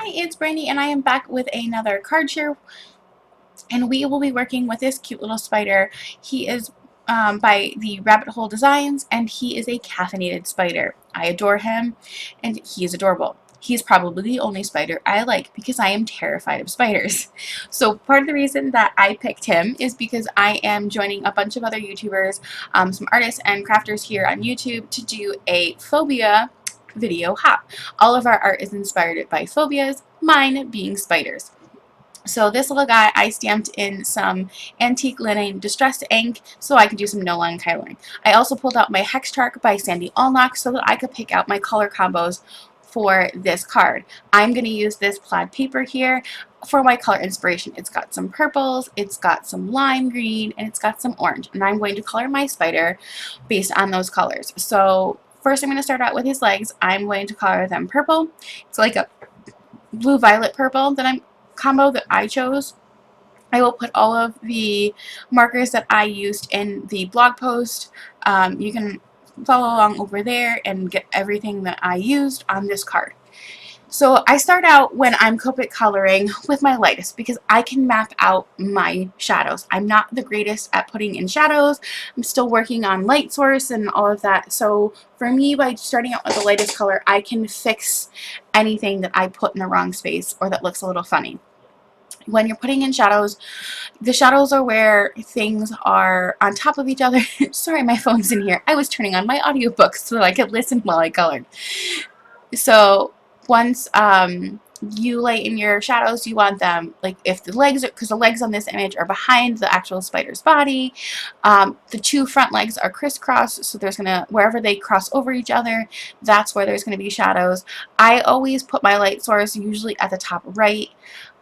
Hi, it's Brandy, and I am back with another card share, and we will be working with this cute little spider. He is by the Rabbit Hole Designs, and he is a caffeinated spider. I adore him, and he is adorable. He's probably the only spider I like because I am terrified of spiders. So part of the reason that I picked him is because I am joining a bunch of other YouTubers, some artists and crafters here on YouTube to do a Phobia video hop. All of our art is inspired by phobias, mine being spiders. So this little guy I stamped in some antique linen distressed ink so I could do some no-line coloring. I also pulled out my hex chart by Sandy Allnock so that I could pick out my color combos for this card. I'm going to use this plaid paper here for my color inspiration. It's got some purples, it's got some lime green, and it's got some orange. And I'm going to color my spider based on those colors. So first I'm going to start out with his legs. I'm going to color them purple. It's like a blue-violet purple that I'm combo that I chose. I will put all of the markers that I used in the blog post. You can follow along over there and get everything that I used on this card. So I start out when I'm Copic coloring with my lightest because I can map out my shadows. I'm not the greatest at putting in shadows. I'm still working on light source and all of that. So for me, by starting out with the lightest color, I can fix anything that I put in the wrong space or that looks a little funny. When you're putting in shadows, the shadows are where things are on top of each other. Sorry, my phone's in here. I was turning on my audiobook so that I could listen while I colored. So once you lay in your shadows, you want them, like if the legs are, because the legs on this image are behind the actual spider's body, the two front legs are crisscross, so there's gonna, wherever they cross over each other, that's where there's gonna be shadows. I always put my light source usually at the top right,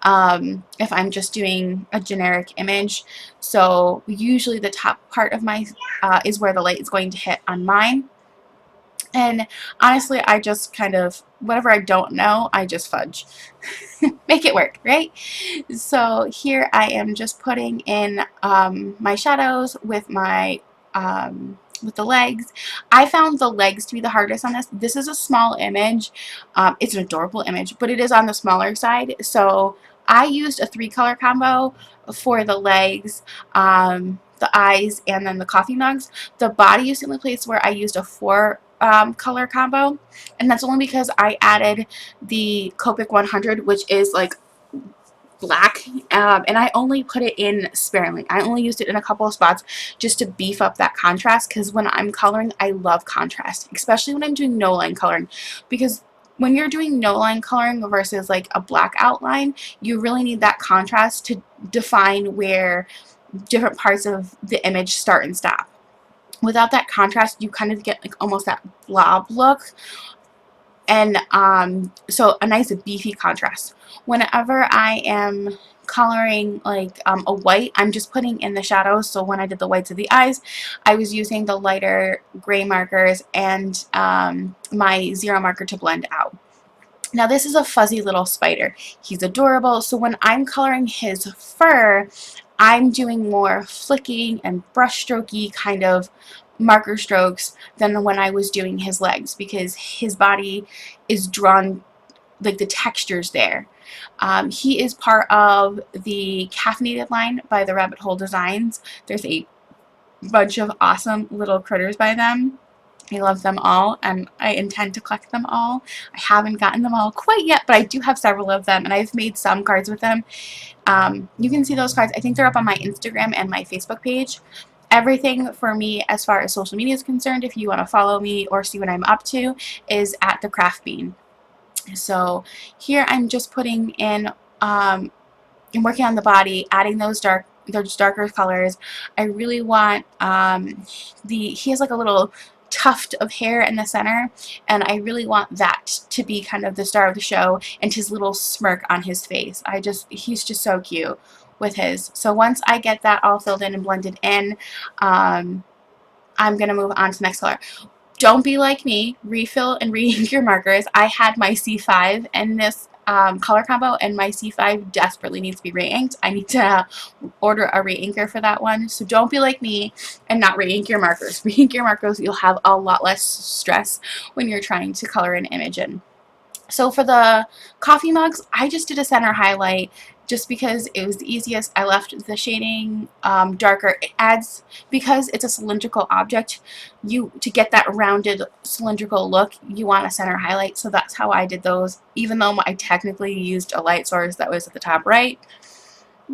if I'm just doing a generic image. So usually the top part of my is where the light is going to hit on mine. And honestly, I just kind of, whatever I don't know, I just fudge. Make it work, right? So here I am just putting in my shadows with my with the legs. I found the legs to be the hardest on this. This is a small image. It's an adorable image, but it is on the smaller side. So I used a 3-color combo for the legs, the eyes, and then the coffee mugs. The body is the only place where I used a 4 color combo, and that's only because I added the Copic 100, which is like black, and I only put it in sparingly. I only used it in a couple of spots just to beef up that contrast, because when I'm coloring, I love contrast, especially when I'm doing no line coloring, because when you're doing no line coloring versus like a black outline, you really need that contrast to define where different parts of the image start and stop. Without that contrast, you kind of get like almost that blob look, and so a nice beefy contrast. Whenever I am coloring like a white, I'm just putting in the shadows. So when I did the whites of the eyes, I was using the lighter gray markers and my zero marker to blend out. Now this is a fuzzy little spider. He's adorable. So when I'm coloring his fur, I'm doing more flicking and brush strokey kind of marker strokes than when I was doing his legs, because his body is drawn, like the texture's there. He is part of the caffeinated line by the Rabbit Hole Designs. There's a bunch of awesome little critters by them. I love them all, and I intend to collect them all. I haven't gotten them all quite yet, but I do have several of them, and I've made some cards with them. You can see those cards. I think they're up on my Instagram and my Facebook page. Everything for me as far as social media is concerned, if you want to follow me or see what I'm up to, is at the Craft Bean. So here I'm just putting in, I'm working on the body, adding those darker colors. I really want he has like a little tuft of hair in the center, and I really want that to be kind of the star of the show, and his little smirk on his face. He's just so cute with his. So once I get that all filled in and blended in, I'm gonna move on to the next color. Don't be like me, refill and re-ink your markers. I had my C5 in this color combo, and my C5 desperately needs to be re-inked. I need to order a re-inker for that one. So don't be like me and not re-ink your markers. Re-ink your markers, you'll have a lot less stress when you're trying to color an image in. So for the coffee mugs, I just did a center highlight just because it was the easiest. I left the shading darker. It adds, because it's a cylindrical object, to get that rounded cylindrical look, you want a center highlight. So that's how I did those. Even though I technically used a light source that was at the top right,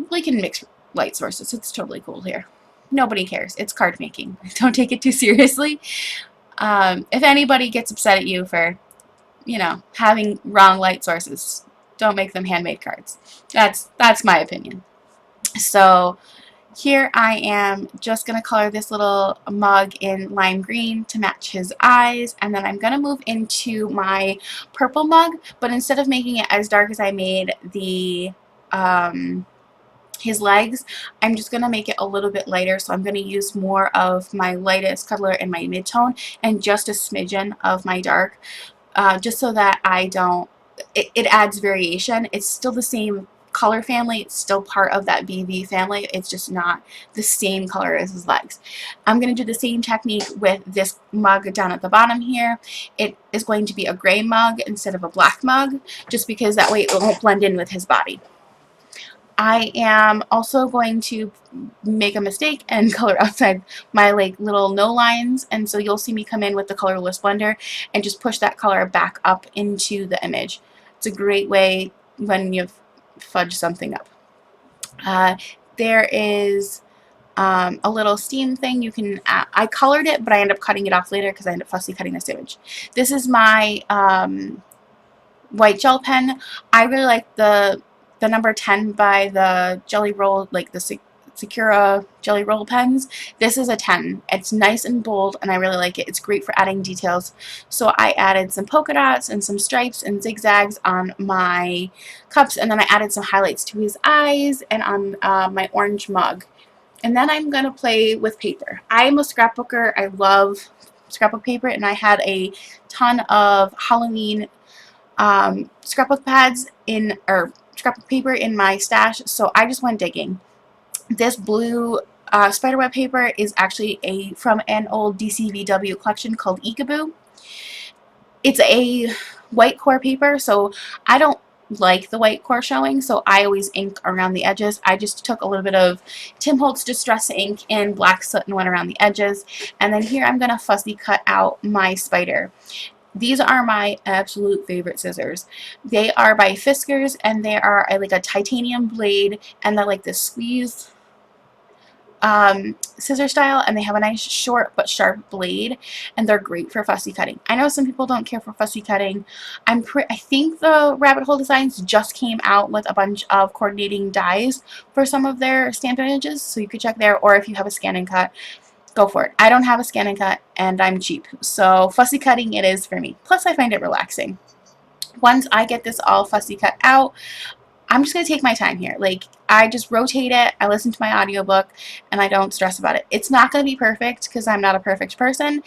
we can mix light sources. It's totally cool here. Nobody cares. It's card making. Don't take it too seriously. If anybody gets upset at you for, having wrong light sources, don't make them handmade cards. That's my opinion. So here I am just going to color this little mug in lime green to match his eyes, and then I'm going to move into my purple mug, but instead of making it as dark as I made the his legs, I'm just going to make it a little bit lighter. So I'm going to use more of my lightest color in my mid-tone and just a smidgen of my dark, just so that I don't, it adds variation. It's still the same color family. It's still part of that BV family. It's just not the same color as his legs. I'm going to do the same technique with this mug down at the bottom here. It is going to be a gray mug instead of a black mug, just because that way it won't blend in with his body. I am also going to make a mistake and color outside my little no lines, and so you'll see me come in with the colorless blender and just push that color back up into the image. It's a great way when you fudge something up. There is a little steam thing you can I colored it, but I end up cutting it off later because I end up fussy cutting this image. This is my white gel pen. I really like the number 10 by the Jelly Roll, like the Sakura Jelly Roll pens. This is a 10. It's nice and bold, and I really like it. It's great for adding details. So I added some polka dots and some stripes and zigzags on my cups, and then I added some highlights to his eyes and on my orange mug. And then I'm going to play with paper. I'm a scrapbooker. I love scrapbook paper, and I had a ton of Halloween scrapbook pads or scrapbook paper in my stash, so I just went digging. This blue spiderweb paper is actually from an old DCVW collection called Eekaboo. It's a white core paper, so I don't like the white core showing, so I always ink around the edges. I just took a little bit of Tim Holtz Distress ink in black soot and went around the edges, and then here I'm going to fussy cut out my spider. These are my absolute favorite scissors. They are by Fiskars, and they are like a titanium blade, and they're like this squeeze scissor style, and they have a nice short but sharp blade, and they're great for fussy cutting. I know some people don't care for fussy cutting. I think the Rabbit Hole Designs just came out with a bunch of coordinating dies for some of their stamped images, so you could check there, or if you have a scan and cut, go for it. I don't have a scan and cut, and I'm cheap, so fussy cutting it is for me. Plus, I find it relaxing. Once I get this all fussy cut out, I'm just going to take my time here. Like, I just rotate it, I listen to my audiobook, and I don't stress about it. It's not going to be perfect because I'm not a perfect person,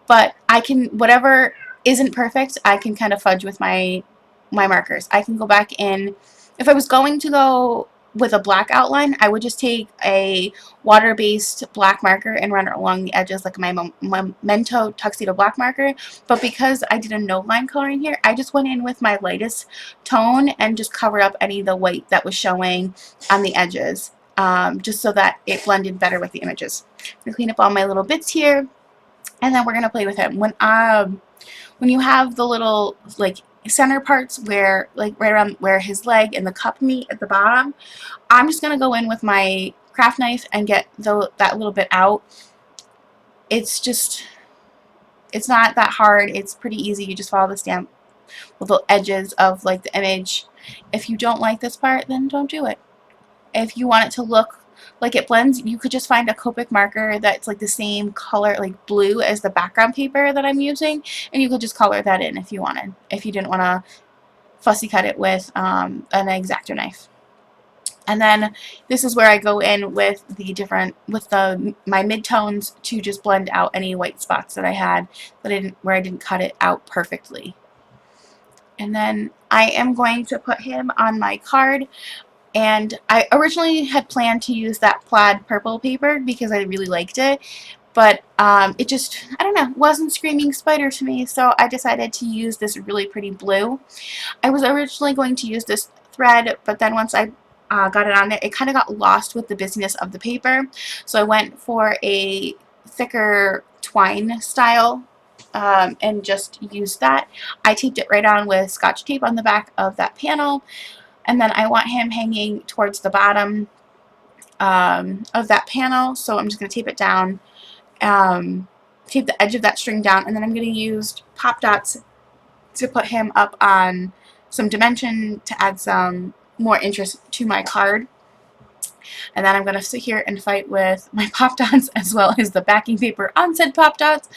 but I can, whatever isn't perfect, I can kind of fudge with my markers. I can go back in. If I was going to go with a black outline, I would just take a water-based black marker and run it along the edges like my Memento Tuxedo black marker. But because I did a no line coloring here, I just went in with my lightest tone and just covered up any of the white that was showing on the edges, just so that it blended better with the images. I'm going to clean up all my little bits here, and then we're going to play with him. When you have the little center parts where right around where his leg and the cup meet at the bottom, I'm just going to go in with my craft knife and get that little bit out. It's not that hard. It's pretty easy. You just follow the stamp with the edges of the image. If you don't like this part, then don't do it. If you want it to look like it blends, you could just find a Copic marker that's the same color, blue, as the background paper that I'm using, and you could just color that in if you wanted, if you didn't want to fussy cut it with an X-Acto knife. And then this is where I go in with my midtones to just blend out any white spots that I had where I didn't cut it out perfectly. And then I am going to put him on my card. And I originally had planned to use that plaid purple paper because I really liked it. but it just, I don't know, wasn't screaming spider to me, so I decided to use this really pretty blue. I was originally going to use this thread, but then once I got it on there, it kind of got lost with the busyness of the paper, so I went for a thicker twine style and just used that. I taped it right on with Scotch tape on the back of that panel, and then I want him hanging towards the bottom of that panel, so I'm just going to tape it down, tape the edge of that string down, and then I'm going to use pop dots to put him up on some dimension to add some more interest to my card. And then I'm going to sit here and fight with my pop dots as well as the backing paper on said pop dots.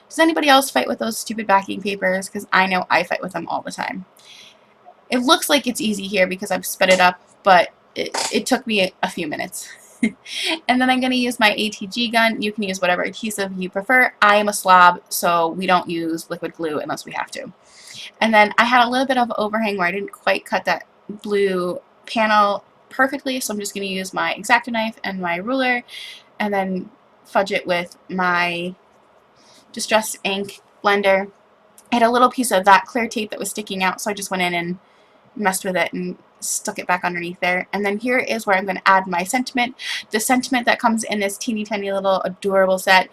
Does anybody else fight with those stupid backing papers? Because I know I fight with them all the time. It looks like it's easy here because I've sped it up, but it took me a few minutes. And then I'm going to use my ATG gun. You can use whatever adhesive you prefer. I am a slob, so we don't use liquid glue unless we have to. And then I had a little bit of overhang where I didn't quite cut that blue panel perfectly, so I'm just going to use my X-Acto knife and my ruler and then fudge it with my Distress ink blender. I had a little piece of that clear tape that was sticking out, so I just went in and messed with it and stuck it back underneath there. And then here is where I'm going to add my sentiment. The sentiment that comes in this teeny tiny little adorable set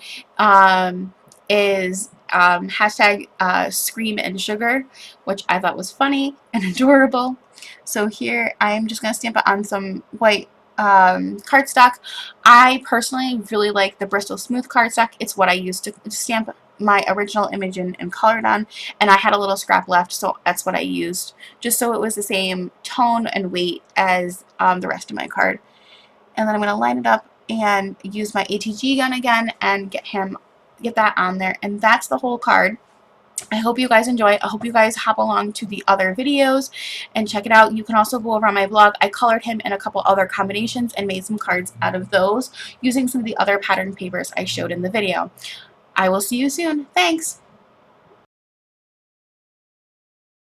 is hashtag Scream and Sugar, which I thought was funny and adorable. So here I'm just going to stamp it on some white cardstock. I personally really like the Bristol Smooth cardstock. It's what I used to stamp my original image and colored on, and I had a little scrap left, so that's what I used, just so it was the same tone and weight as the rest of my card. And then I'm going to line it up and use my ATG gun again and get that on there, and that's the whole card. I hope you guys enjoy. I hope you guys hop along to the other videos and check it out. You can also go over on my blog. I colored him in a couple other combinations and made some cards out of those using some of the other pattern papers I showed in the video. I will see you soon. Thanks!